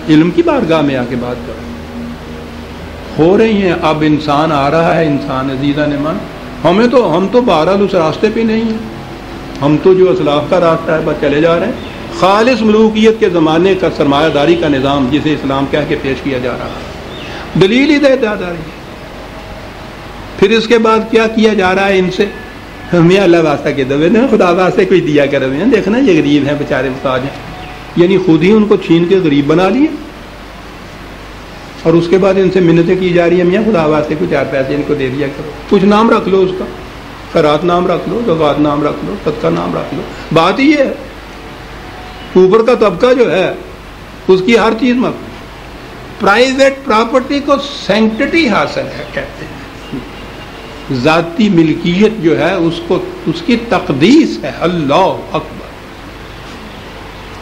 علم کی بارگاہ میں آ کے بات کرو. ہو رہی ہیں. اب انسان آ رہا ہے, انسان عزیزان من, ہم تو بہرحال اس راستے پہ نہیں ہیں. ہم تو جو اسلاف کا راستہ ہے بس چلے جا رہے ہیں. خالص ملوکیت کے زمانے کا سرمایہ داری کا نظام جسے اسلام کہہ کے پیش کیا جا رہا ہے, دلیل ہی دے جا رہی ہے. پھر اس کے بعد کیا کیا جا رہا ہے ان سے؟ ہمیں اللہ واسطہ کے دبے نا, خدا واسطے کوئی دیا کرے ہوئے ہیں, دیکھنا یہ غریب ہیں بیچارے محتاج ہیں. یعنی خود ہی ان کو چھین کے غریب بنا لیے, اور اس کے بعد ان سے منتیں کی جا رہی ہیں, میاں خدا واسطے کو 4 پیسے ان کو دے دیا کرو, کچھ نام رکھ لو اس کا, خیرات نام رکھ لو, زکوٰۃ نام رکھ لو, صدقہ نام رکھ لو. بات ہی یہ ہے, اوپر کا طبقہ جو ہے اس کی ہر چیز میں پرائیویٹ پراپرٹی کو سینکٹٹی حاصل ہے کہتے ہیں. ذاتی ملکیت جو ہے اس کی تقدیس ہے. اللہ اکبر.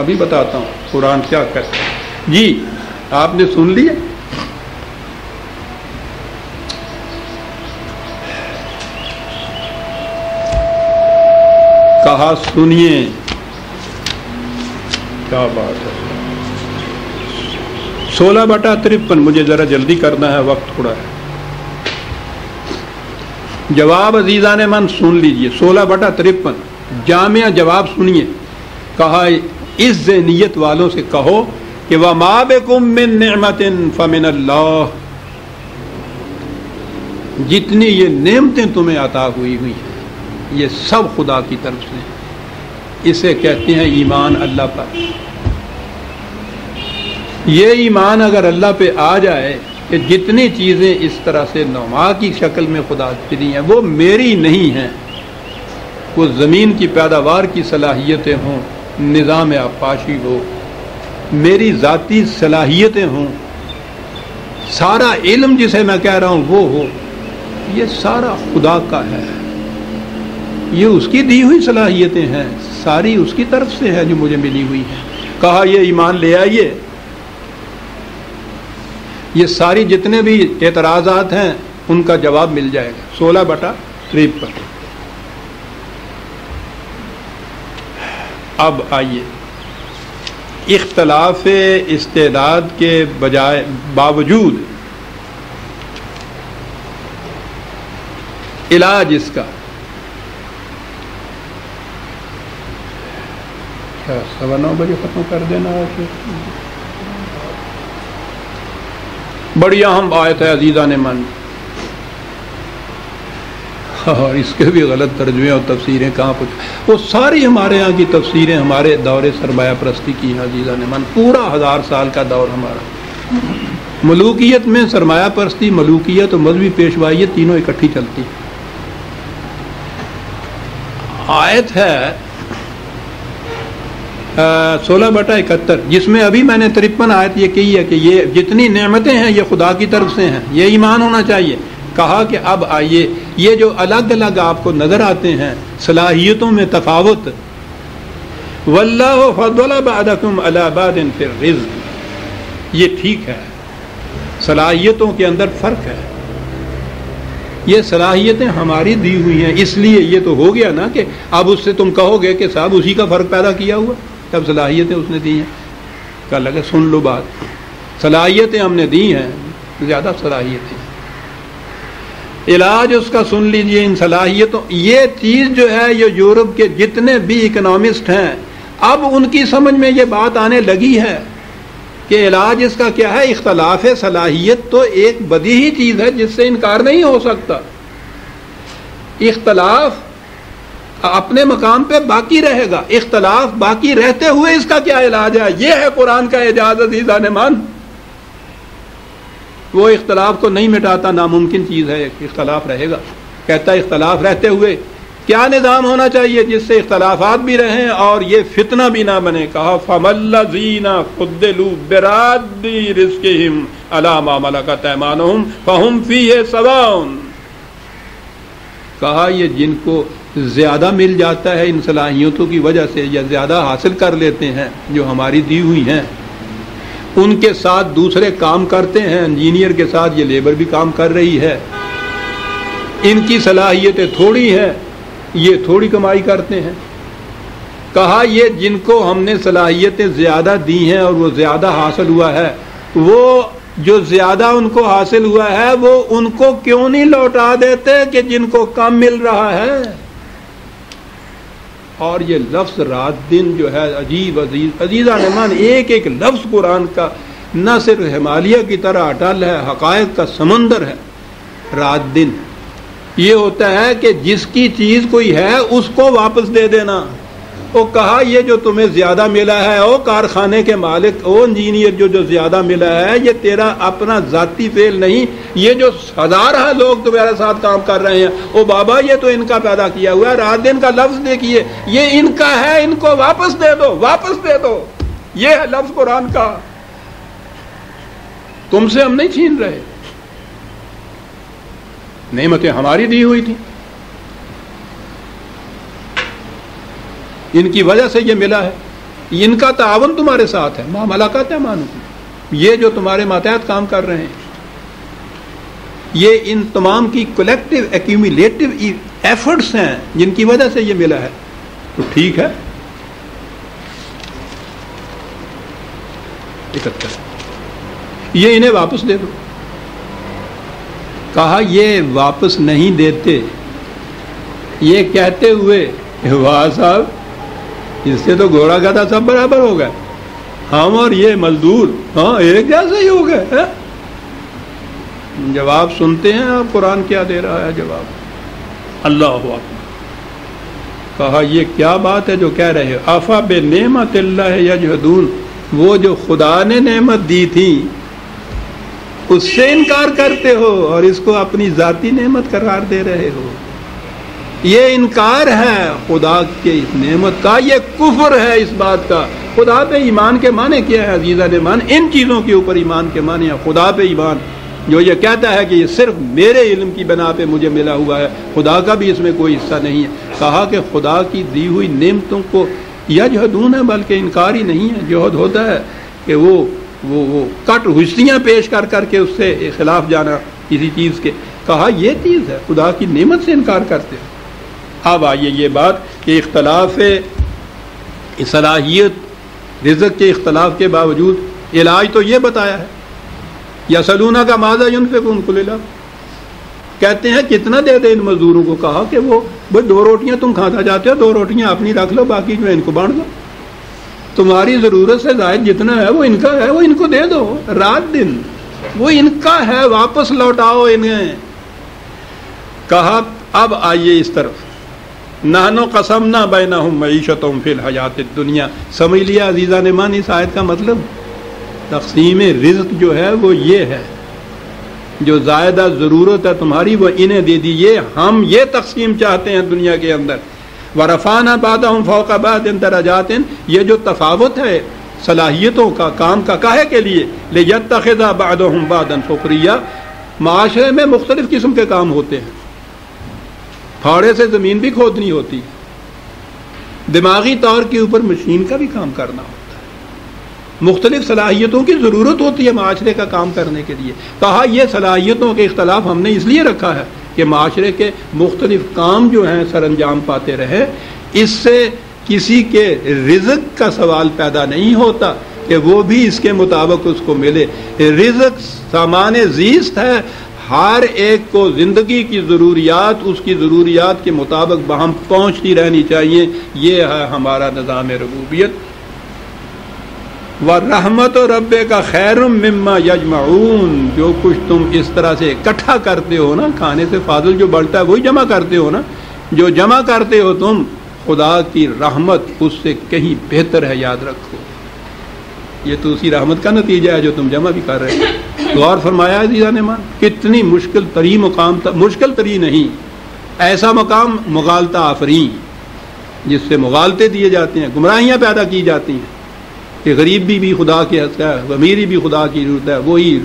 ابھی بتاتا ہوں قرآن کیا کہتا ہے. جی آپ نے سن لیا؟ کہا سنیے, کیا بات ہے. 16/53. مجھے ذرا جلدی کرنا ہے, وقت تھوڑا ہے. جواب عزیزان من سن لیجئے. 16/53 جامعہ جواب سنیے. کہا اس ذہنیت والوں سے کہو کہ وَمَا بِكُم مِّن نِّعْمَةٍ فَمِنَ اللَّهِ, جتنی یہ نعمتیں تمہیں عطا ہوئی ہیں یہ سب خدا کی طرف سے. اسے کہتے ہیں ایمان اللہ پر. یہ ایمان اگر اللہ پہ آ جائے کہ جتنی چیزیں اس طرح سے نما کی شکل میں خدا سے دی ہیں وہ میری نہیں ہیں, وہ زمین کی پیداوار کی صلاحیتیں ہوں, نظام آبپاشی ہو, میری ذاتی صلاحیتیں ہوں, سارا علم جسے میں کہہ رہا ہوں وہ ہو, یہ سارا خدا کا ہے. یہ اس کی دی ہوئی صلاحیتیں ہیں, ساری اس کی طرف سے ہے جو مجھے ملی ہوئی ہیں. کہا یہ ایمان لے آئیے. یہ ساری جتنے بھی اعتراضات ہیں ان کا جواب مل جائے گا. 16/53. اب آئیے, اختلاف استعداد کے باوجود علاج اس کا 9:15 بجے ختم کر دینا ہے. بڑی اہم آیت ہے عزیزان من, اور اس کے بھی غلط ترجمے اور تفسیریں کہاں وہ ساری ہمارے یہاں کی تفسیریں ہمارے دور سرمایہ پرستی کی ہیں عزیزان من. پورا 1000 سال کا دور ہمارا ملوکیت میں سرمایہ پرستی, ملوکیت اور مذہبی پیشوائیت تینوں اکٹھی چلتی. آیت ہے 16/71 جس میں ابھی میں نے 53 آیت یہ کہی ہے کہ یہ جتنی نعمتیں ہیں یہ خدا کی طرف سے ہیں, یہ ایمان ہونا چاہیے. کہا کہ اب آئیے, یہ جو الگ الگ آپ کو نظر آتے ہیں صلاحیتوں میں تفاوت, واللہ فضل بعضکم علی بعض فی الرزق, یہ ٹھیک ہے, صلاحیتوں کے اندر فرق ہے. یہ صلاحیتیں ہماری دی ہوئی ہیں, اس لیے یہ تو ہو گیا نا کہ اب اس سے تم کہو گے کہ صاحب اسی کا فرق پیدا کیا ہوا, تب صلاحیتیں اس نے دی ہیں. کہا لگا سن لو بات, صلاحیتیں ہم نے دی ہیں, زیادہ صلاحیتیں. علاج اس کا سن لیجئے ان صلاحیتوں. یہ چیز جو ہے یہ یورپ کے جتنے بھی اکنامسٹ ہیں اب ان کی سمجھ میں یہ بات آنے لگی ہے کہ علاج اس کا کیا ہے. اختلاف صلاحیت تو ایک بدیہی چیز ہے جس سے انکار نہیں ہو سکتا. اختلاف اپنے مقام پہ باقی رہے گا, اختلاف باقی رہتے ہوئے اس کا کیا علاج ہے. یہ ہے قرآن کا اعجاز عزیزان مان. وہ اختلاف کو نہیں مٹاتا, ناممکن چیز ہے, اختلاف رہے گا. کہتا ہے اختلاف رہتے ہوئے کیا نظام ہونا چاہیے جس سے اختلافات بھی رہیں اور یہ فتنہ بھی نہ بنے. کہا فَمَلَّذِينَ فُضِّلُوا بِرَادِّ رِزْقِهِمْ عَلَىٰ مَا مَلَكَتْ أَيْمَانُهُمْ فَهُمْ فِيهِ سَوَاءٌ. کہا یہ جن کو زیادہ مل جاتا ہے ان صلاحیتوں کی وجہ سے یا زیادہ حاصل کر لیتے ہیں جو ہماری دی ہوئی ہیں, ان کے ساتھ دوسرے کام کرتے ہیں, انجینئر کے ساتھ یہ لیبر بھی کام کر رہی ہے, ان کی صلاحیتیں تھوڑی ہیں, یہ تھوڑی کمائی کرتے ہیں. کہا یہ جن کو ہم نے صلاحیتیں زیادہ دی ہیں اور وہ زیادہ حاصل ہوا ہے، وہ جو زیادہ ان کو حاصل ہوا ہے وہ ان کو کیوں نہیں لوٹا دیتے کہ جن کو کم مل رہا ہے؟ اور یہ لفظ رات دن جو ہے عجیب عزیزان مان، ایک ایک لفظ قرآن کا نہ صرف ہمالیہ کی طرح اٹل ہے، حقائق کا سمندر ہے۔ رات دن یہ ہوتا ہے کہ جس کی چیز کوئی ہے اس کو واپس دے دینا۔ وہ کہا یہ جو تمہیں زیادہ ملا ہے، او کارخانے کے مالک، او انجینئر، جو زیادہ ملا ہے یہ تیرا اپنا ذاتی فعل نہیں، یہ جو ہزارہ لوگ تمہارے ساتھ کام کر رہے ہیں، او بابا یہ تو ان کا پیدا کیا ہوا ہے۔ رات دن کا لفظ دیکھیے، یہ ان کا ہے، ان کو واپس دے دو، واپس دے دو۔ یہ ہے لفظ قرآن کا، تم سے ہم نہیں چھین رہے، نعمتیں ہماری دی ہوئی تھی، ان کی وجہ سے یہ ملا ہے، ان کا تعاون تمہارے ساتھ ہے، ما ملکت ایمانکم، یہ جو تمہارے ماتحت کام کر رہے ہیں، یہ ان تمام کی کلیکٹیو ایکیومولیٹو ایفرٹس ہیں جن کی وجہ سے یہ ملا ہے۔ تو ٹھیک ہے، 71 یہ انہیں واپس دے دو۔ کہا یہ واپس نہیں دیتے، یہ کہتے ہوئے واہ صاحب اس سے تو گھوڑا گدھا سب برابر ہو گئے، ہم اور یہ مزدور ہاں ایک جیسے ہی ہو گئے۔ جواب سنتے ہیں آپ قرآن کیا دے رہا ہے جواب؟ اللہ اکبر۔ کہا یہ کیا بات ہے جو کہہ رہے ہو؟ افا بے نعمت اللہ یجحدون، وہ جو خدا نے نعمت دی تھی اس سے انکار کرتے ہو اور اس کو اپنی ذاتی نعمت قرار دے رہے ہو۔ یہ انکار ہے خدا کے اس نعمت کا، یہ کفر ہے اس بات کا۔ خدا پہ ایمان کے معنی کیا ہے عزیزان ایمان؟ ان چیزوں کے اوپر ایمان کے معنی ہے خدا پہ ایمان، جو یہ کہتا ہے کہ یہ صرف میرے علم کی بنا پہ مجھے ملا ہوا ہے، خدا کا بھی اس میں کوئی حصہ نہیں ہے۔ کہا کہ خدا کی دی ہوئی نعمتوں کو یجحدون ہے، بلکہ انکار ہی نہیں ہے، جہد ہوتا ہے کہ وہ کٹ حصیاں پیش کر کر کے اس سے خلاف جانا کسی چیز کے۔ کہا یہ چیز ہے، خدا کی نعمت سے انکار کرتے ہیں۔ اب آئیے یہ بات کہ اختلاف صلاحیت رزق کے اختلاف کے باوجود علاج تو یہ بتایا ہے، یسألونک کا ماذا ينفقون قل العفو، کہتے ہیں کتنا دے دے ان مزدوروں کو؟ کہا کہ وہ 2 روٹیاں تم کھاتا جاتے ہو، 2 روٹیاں اپنی رکھ لو، باقی جو ہے ان کو بانٹ دو، تمہاری ضرورت سے زائد جتنا ہے وہ ان کا ہے، وہ ان کو دے دو۔ رات دن وہ ان کا ہے، واپس لوٹاؤ انہیں۔ کہا اب آئیے اس طرف، نحن قسمنا بینہم معیشتہم فی الحیات الدنیا۔ سمجھ لیا عزیزان ایمان اس آیت کا مطلب؟ تقسیم رزق جو ہے وہ یہ ہے، جو زائدہ ضرورت ہے تمہاری وہ انہیں دے دیجیے، ہم یہ تقسیم چاہتے ہیں دنیا کے اندر۔ ورفعنا بعضهم فوق بعض درجات، یہ جو تفاوت ہے صلاحیتوں کا، کام کا، کاہے کے لیے؟ لیتخذ بعضهم بعضا سخریا، معاشرے میں مختلف قسم کے کام ہوتے ہیں، پھاڑے سے زمین بھی کھودنی ہوتی، دماغی طور کے اوپر مشین کا بھی کام کرنا ہوتا ہے، مختلف صلاحیتوں کی ضرورت ہوتی ہے معاشرے کا کام کرنے کے لیے۔ کہا یہ صلاحیتوں کے اختلاف ہم نے اس لیے رکھا ہے کہ معاشرے کے مختلف کام جو ہیں سر انجام پاتے رہے، اس سے کسی کے رزق کا سوال پیدا نہیں ہوتا کہ وہ بھی اس کے مطابق اس کو ملے۔ رزق سامان زیست ہے، ہر ایک کو زندگی کی ضروریات اس کی ضروریات کے مطابق باہم پہنچتی رہنی چاہیے، یہ ہے ہمارا نظام ربوبیت۔ وَرَحْمَتُ رَبِّكَ خَيْرٌ مِّمَّا يَجْمَعُونَ، جو کچھ تم اس طرح سے اکٹھا کرتے ہو نا، کھانے سے فاضل جو بڑھتا ہے وہی جمع کرتے ہو نا، جو جمع کرتے ہو تم، خدا کی رحمت اس سے کہیں بہتر ہے، یاد رکھو۔ یہ تو اسی رحمت کا نتیجہ ہے جو تم جمع بھی کر رہے ہو۔ غور فرمایا عزیزان ایمان، کتنی مشکل ترین مقام تھا، مشکل ترین نہیں، ایسا مقام مغالطہ آفرین، جس سے مغالطے دیے جاتے ہیں، گمراہیاں پیدا کی جاتی ہیں کہ غریب بھی خدا کے حق ہے، امیری بھی خدا کی ضرورت ہے، وہی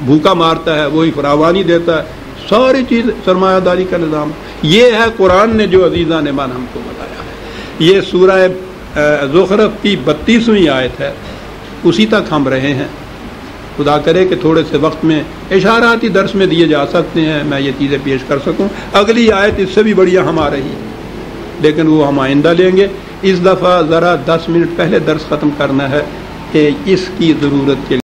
بھوکا مارتا ہے، وہی فراوانی دیتا ہے، ساری چیز سرمایہ داری کا نظام۔ یہ ہے قرآن نے جو عزیزان ایمان ہم کو بتایا ہے۔ یہ سورہ زخرف کی 32ویں آیت ہے، اسی تک ہم رہے ہیں۔ خدا کرے کہ تھوڑے سے وقت میں اشاراتی درس میں دیے جا سکتے ہیں، میں یہ چیزیں پیش کر سکوں۔ اگلی آیت اس سے بھی بڑھیا ہم آ رہی ہے، لیکن وہ ہم آئندہ لیں گے۔ اس دفعہ ذرا 10 منٹ پہلے درس ختم کرنا ہے کہ اس کی ضرورت کے